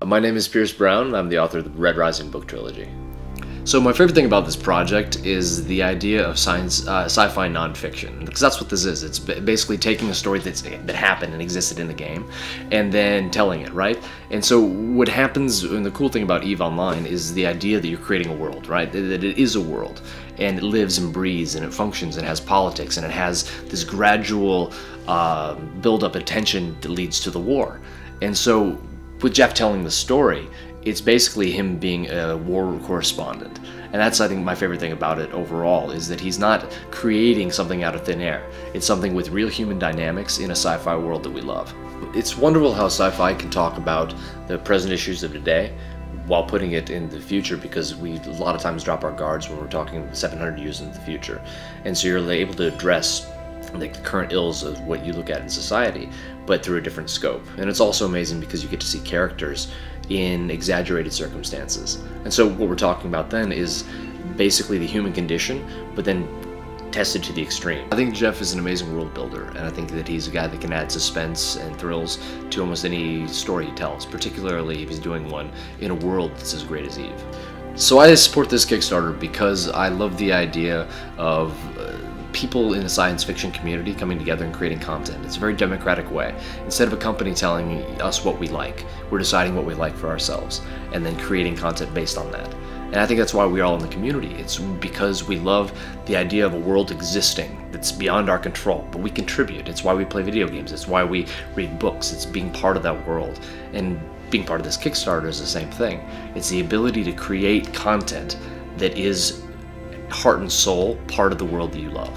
My name is Pierce Brown. I'm the author of the Red Rising book trilogy. So my favorite thing about this project is the idea of sci-fi nonfiction, because that's what this is. It's basically taking a story that happened and existed in the game, and then telling it, right? And so what happens, and the cool thing about EVE Online is the idea that you're creating a world, right? That it is a world, and it lives and breathes, and it functions, and it has politics, and it has this gradual build-up of tension that leads to the war. And so with Jeff telling the story, it's basically him being a war correspondent. And that's, I think, my favorite thing about it overall, is that he's not creating something out of thin air. It's something with real human dynamics in a sci-fi world that we love. It's wonderful how sci-fi can talk about the present issues of today while putting it in the future, because we a lot of times drop our guards when we're talking 700 years into the future. And so you're able to address the current ills of what you look at in society, but through a different scope. And it's also amazing because you get to see characters in exaggerated circumstances. And so what we're talking about then is basically the human condition, but then tested to the extreme. I think Jeff is an amazing world builder, and I think that he's a guy that can add suspense and thrills to almost any story he tells, particularly if he's doing one in a world that's as great as EVE. So I support this Kickstarter because I love the idea of people in the science fiction community coming together and creating content. It's a very democratic way. Instead of a company telling us what we like, we're deciding what we like for ourselves and then creating content based on that. And I think that's why we're all in the community. It's because we love the idea of a world existing that's beyond our control, but we contribute. It's why we play video games. It's why we read books. It's being part of that world. And being part of this Kickstarter is the same thing. It's the ability to create content that is heart and soul part of the world that you love.